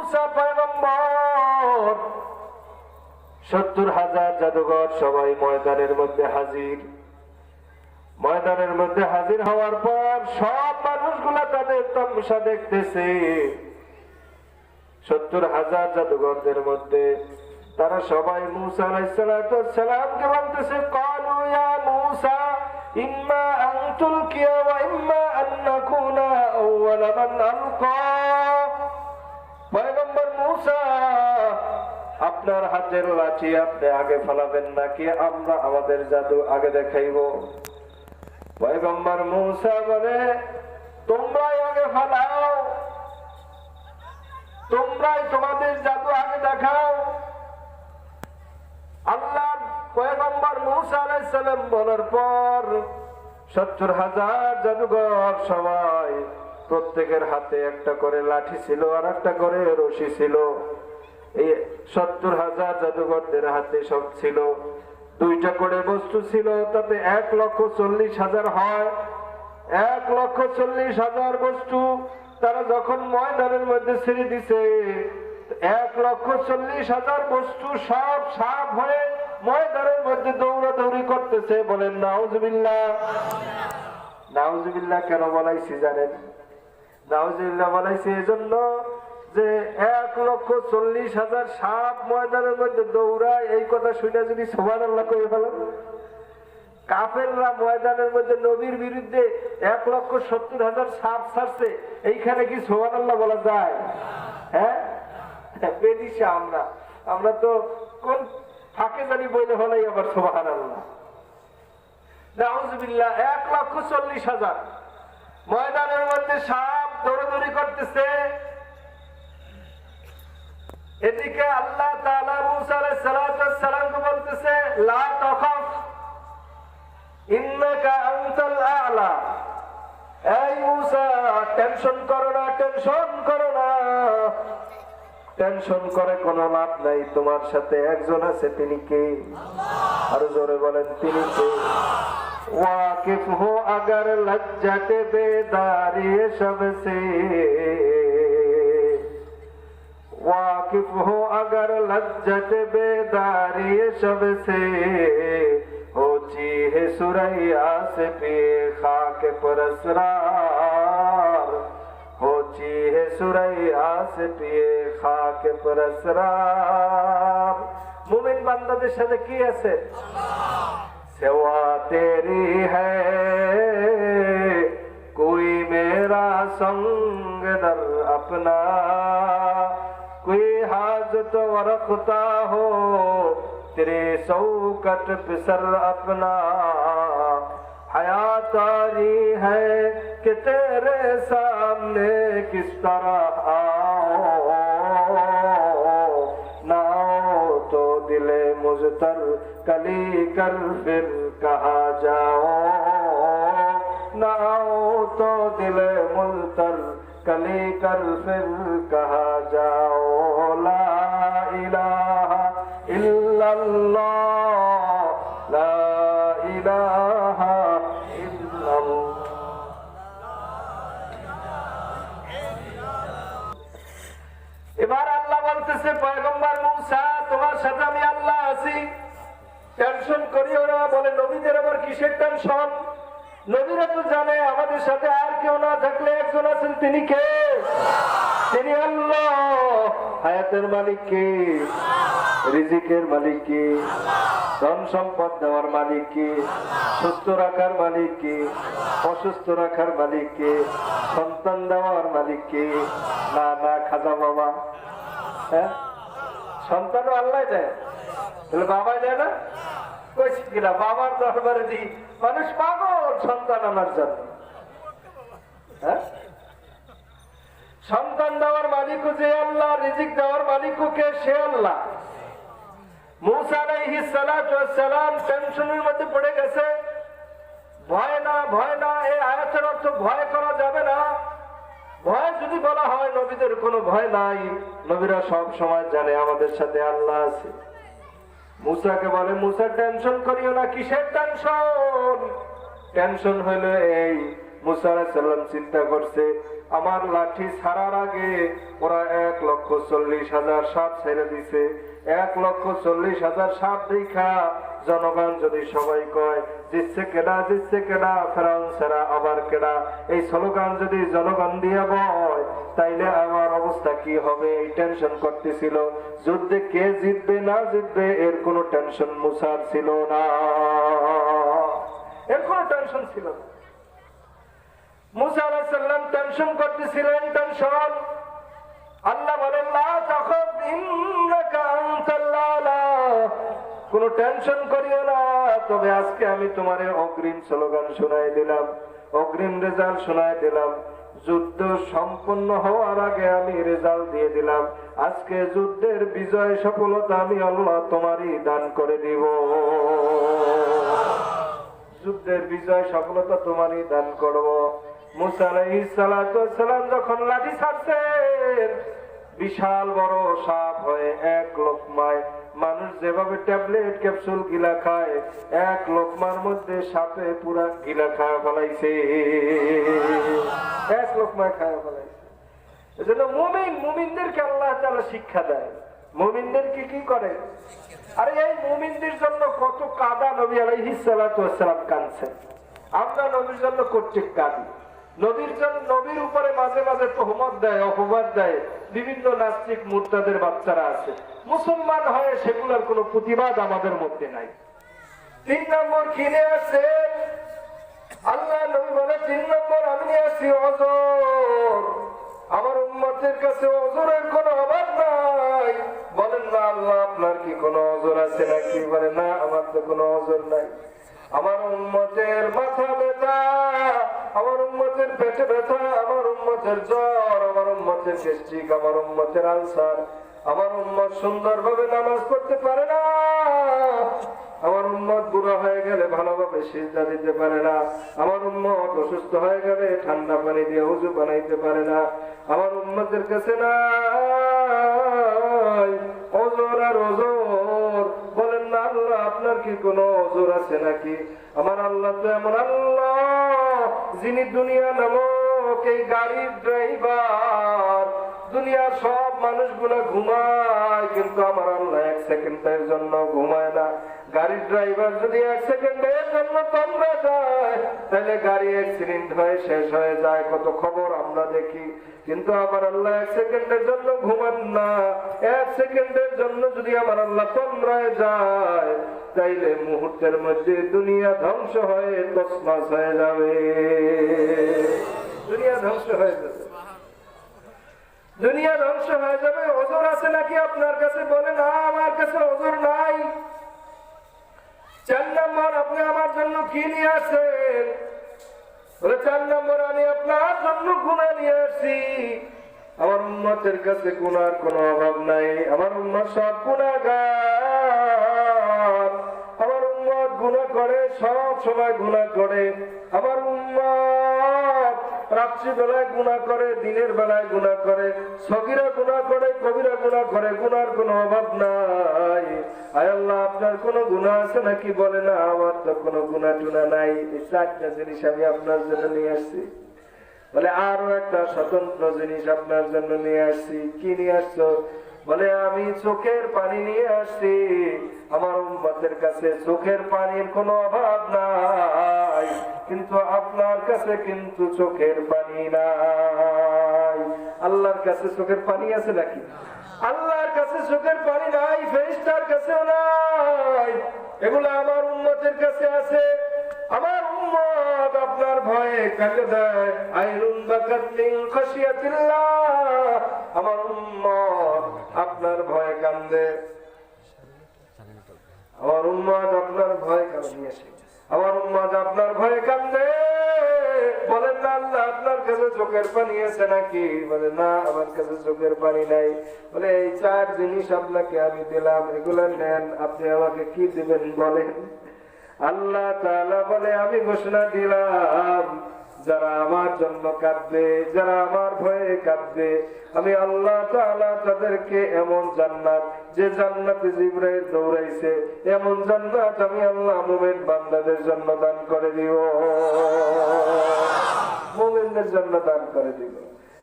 মুসা পয়গম্বর 70,000 জাদুঘর সবাই ময়দানের মধ্যে হাজির। ময়দানের মধ্যে হাজির হওয়ার পর সব মানুষগুলা তাদের তামাশা দেখতেছে। 70,000 জাদুঘরদের মধ্যে তারা সবাই মুসা আলাইহিস সালামকে বলতেছে, ক্বালু ইয়া মুসা ইম্মা আন তুলকিয়া ওয়া ইম্মা আন নাকুনা আউওয়ালা মান আলকা। পয়গম্বর মুসা, আপনার হাতের লাঠি আপনি আগে ফেলাবেন নাকি আমরা আমাদের জাদু আগে দেখাইব? পয়গম্বর মুসা বলে, তোমরাই আগে ফেলাও, তোমরাই তোমাদের জাদু আগে দেখাও। আল্লাহর পয়গম্বর মুসা আলাইহিস সালাম বলার পর 70,000 জাদুঘর সবাই প্রত্যেকের হাতে একটা করে লাঠি ছিল আর একটা করে রশি ছিল। এই 70,000 জাদুঘরদের হাতে সব ছিল, দুইটা করে বস্তু ছিল, তাতে 1,40,000 হয়। 1,40,000 বস্তু তারা যখন ময়দানের মধ্যে ছেড়ে দিছে, 1,40,000 বস্তু সব সাপ হয়ে ময়দানের মধ্যে দৌড়াদৌড়ি করতেছে। বলেন নাউজুবিল্লাহ। নাউজুবিল্লাহ কেন বলাইছি জানেন? নাউজুবিল্লাহ বলাইছি এজন্য যে 1,40,000 সাপ ময়দানের মধ্যে দৌড়ায়, এই কথা শুনে যদি সুবহানাল্লাহ কই ফেলেন। কাফেররা ময়দানের মধ্যে নবীর বিরুদ্ধে 1,70,000 সাপ ছাড়ছে, এইখানে কি সুবহানাল্লাহ বলা যায়? হ্যাঁ, বেদিশা আমরা তো কোন ফাঁকে জানি বলে হলাই আবার সুবহানাল্লাহ। নাউজুবিল্লাহ, 1,40,000 ময়দানের মধ্যে সাপ দৌড়াদৌড়ি করতেছে। এদিকে আল্লাহ তাআলা মুসা আলাইহিস সালামকে বলতেছে, লা তাখাফ ইন্নাকা আনতাল আ'লা। এই মুসা, টেনশন করো না, টেনশন করো না, টেনশন করে কোনো লাভ নাই, তোমার সাথে একজন আছে। তিনি কে? আরো জোরে বলেন, তিনি কে? वाकिफ हो अगर लज्जत बेदारी सबसे, वाकिफ हो अगर लज्जत बेदारी सबसे, होती है सुरैया से पे खाक पर असरार, होती है सुरैया से पे खाक पर असरार। मुमिन বান্দাদের সাথে কি আছে? सेवा तेरी है कोई मेरा संग दर अपना, कोई हाजत रखता हो तेरे शौकत पिसर अपना, हयात तारी है कि तेरे सामने किस तरह आओ, ना तो दिले मुझतर कली कर फिर कहा जाओ, ना तो दिले मुझतर कली कर फिर कहा जाओ। ला इलाहा इल्लल्लाह, ला इलाहा इल्लल्लाह। এবার আল্লাহ বলতেছে, পয়গম্বর মুসা, তোমার সাথে আমি আল্লাহ আছি, টেনশন করিও না। বলে, নবীদের আবার কিসের টেনশন? নবীরা তো জানে আমাদের সাথে আর কেউ না থাকলে একজন আছেন। তিনি কে? তিনি আল্লাহ। হায়াতের মালিক কে? রিজিকের মালিক কে? ধন সম্পদ দেওয়ার মালিক কে? সুস্থ রাখার মালিক কে? অসুস্থ রাখার মালিক কে? সন্তান দেওয়ার মালিক কে? না না, খাজা বাবা। হ্যাঁ, সন্তানও আল্লাহ দেয়, তাহলে বাবা দেয় না? কইছি কিনা? বাবার দরবারে দিই, মানুষ পাগল সন্তান আনার জন্য। হ্যাঁ, সন্তান দেওয়ার মালিকও যে আল্লাহ, রিজিক দেওয়ার মালিকও কে? সে আল্লাহ। মুসা আলাইহিস সালাম টেনশনের মধ্যে পড়ে গেছে। ভয় না, ভয় না, এই আয়াতের অর্থ ভয় করা যাবে না। ভয় যদি বলা হয়, নবীদের কোনো ভয় নাই। নবীরা সব সময় জানে আমাদের সাথে আল্লাহ আছে। মুসাকে বলে, মুসা টেনশন করিও না। কিসের টেনশন? টেনশন হলো এই, মুসা আলাইহিস সালাম চিন্তা করছে, আমার লাঠি ছাড়ার আগে ওরা 1,40,000 সাপ ছেড়ে দিছে। 1,40,000 সাপ দেখা জনগণ যদি সবাই কয় জিতছে কেডা, জিতছে কেডা, ফেরাউন ছাড়া আবার কেডা, এই স্লোগান যদি জনগণ দিয়ে বয়, তাইলে আমার অবস্থা কি হবে? এই টেনশন করতেছিল। যুদ্ধে কে জিতবে না জিতবে এর কোনো টেনশন মুসার ছিল না, এর কোনো টেনশন ছিল না। মুসা আলাইহিস সালাম টেনশন করতেছিলেন, টেনশন। আল্লাহ বলেন লা তাখাফ ইন্নাকা আনতাল আ'লা, কোনো টেনশন করিও না, তবে আজকে আমি তোমারে অগ্রিম স্লোগান শোনাই দিলাম, অগ্রিম রেজাল্ট শোনাই দিলাম। যুদ্ধ সম্পন্ন হওয়ার আগে আমি রেজাল্ট দিয়ে দিলাম, আজকে যুদ্ধের বিজয় সফলতা আমি আল্লাহ তোমারই দান করে দিব। যুদ্ধের বিজয় সফলতা তোমারই দান করব। মুসা আলাইহিস সালাতু ওয়াস সালাম যখন লাঠি ছাড়ছেন, বিশাল বড় সাপ হয়ে এক লোকমায়, মানুষ যেভাবে ট্যাবলেট ক্যাপসুল গিলা খায়, এক লোকমার মধ্যে সাপে পুরা গিলা খায় ফেলাইছে, এক লোকমায় খায় ফেলাইছে। এজন্য মুমিনদেরকে আল্লাহ তাআলা শিক্ষা দেয়, মুমিনদেরকে কি করে। আরে এই মুমিনদের জন্য কত কাদা নবী আলাইহিস সালাতু ওয়াস সালাম কাঁদছেন। আমরা নবীর জন্য কর্তৃক কাঁদি, নবীর জন্য, নবীর উপরে মাঝে মাঝে তহমত দেয়, অপবাদ দেয় বিভিন্ন নাস্তিক মুরতাদের বাচ্চারা আছে। মুসলমান হয়ে সেগুলোর কোনো প্রতিবাদ আমাদের মধ্যে নাই। 3 নম্বর কিনে আছে আল্লাহ নবী বলে, 3 নম্বর আমি নিয়ে আসি ওযর। আমার উম্মতের কাছে ওযরের কোনো অভাব নাই। বলেন না আল্লাহ আপনার কি কোনো ওযর আছে নাকি? বলে না, আমার তো কোনো ওযর নাই। আমার উম্মতের মাথা ব্যথা, আমার উম্মতের পেটে ব্যথা, আমার উম্মতের জ্বর, আমার উম্মতের গ্যাস্ট্রিক, আমার উম্মতের আলসার, আমার উম্মত সুন্দরভাবে নামাজ পড়তে পারে না, আমার উম্মত বুড়া হয়ে গেলে ভালোভাবে সিজদা দিতে পারে না, আমার উম্মত অসুস্থ হয়ে গেলে ঠান্ডা পানি দিয়ে ওযু বানাইতে পারে না, আমার উম্মতের কাছে নাই ওযর আর ওযর। বলেন না আল্লাহ আপনার কি কোনো ওযর আছে নাকি? আমার আল্লাহ তো এমন আল্লাহ যিনি দুনিয়া নামক এই গাড়ির ড্রাইভার, দুনিয়ার সব মানুষগুলো ঘুমায় কিন্তু আমার আল্লাহ 1 সেকেন্ডের জন্য ঘুমায় না। গাড়ির ড্রাইভার যদি 1 সেকেন্ডের জন্য তোমরা যায়, তাহলে গাড়ি অ্যাক্সিডেন্ট হয়ে শেষ হয়ে যায়, কত খবর আমরা দেখি। কিন্তু আমার আল্লাহ 1 সেকেন্ডের জন্য ঘুমান না। 1 সেকেন্ডের জন্য যদি আমার আল্লাহ তোমরায় যায়, তাইলে মুহূর্তের মধ্যে দুনিয়া ধ্বংস হয়ে তছনছ হয়ে যাবে, দুনিয়া ধ্বংস হয়ে যাবে, দুনিয়া ধ্বংস হয়ে যাবে। ওযর আছে নাকি আপনার কাছে? বলে না, আমার কাছে ওযর নাই। 4 নম্বর আপনি আমার জন্য কি নিয়ে আসেন? বলে 4 নম্বর আমি আপনার জন্য গুনাহ নিয়ে আসি। আমার উম্মতের কাছে গুনার কোনো অভাব নাই, আমার উম্মত সব গুনাহগার, আমার উম্মত গুনাহ করে, সব সময় গুনাহ করে। আমার উম্মত রাত্রি বেলায় গুনাহ করে, দিনের বেলায় গুনাহ করে, সগীরা গুনাহ করে, কবিরা গুনাহ করে, গুনার কোনো অভাব নাই। আয় আল্লাহ আপনার কোনো গুনাহ আছে নাকি? বলে না, আমার তো কোনো গুনাহ টুনা নাই। এই 4টা জিনিস আমি আপনার জন্য নিয়ে আসছি। বলে আরো একটা স্বতন্ত্র জিনিস আপনার জন্য নিয়ে আসছি। কি নিয়ে আসছো? বলে আমি চোখের পানি নিয়ে আসছি। আমার উম্মতের কাছে চোখের পানির কোনো অভাব নাই, কিন্তু আপনার কাছে কিন্তু চোখের পানি নাই। আল্লাহর কাছে চোখের পানি আছে নাকি? আল্লাহর কাছে চোখের পানি নাই, ফেরেশতার কাছেও নাই। এগুলো আমার উম্মতের কাছে আছে। আমার উম্মত আপনার ভয়ে কাঁদে দেয়, আইনুন বাকাত মিন খাশিয়াতিল্লাহ। আমার উম্মত আপনার ভয়ে কাঁদে, আমার উম্মত আপনার ভয়ে কাঁদে, আমার উম্মত আপনার ভয়ে কাঁদে। বলেন না আল্লাহ আপনার কাছে চোখের পানি আছে নাকি? বলে না, আমার কাছে চোখের পানি নাই। বলে এই 4 জিনিস আপনাকে আমি দিলাম, এগুলো নেন, আপনি আমাকে কি দিবেন বলেন? আল্লাহ তাআলা বলে আমি ঘোষণা দিলাম, যারা আমার জন্য কাঁদবে, যারা আমার ভয়ে কাঁদবে, আমি আল্লাহ তাআলা তাদেরকে এমন জান্নাত, যে জান্নাতে জিবরাইল দৌড়াইছে, এমন জান্নাত আমি আল্লাহ মুমিন বান্দাদের জন্য দান করে দিব, মুমিনদের জন্য দান করে দিব।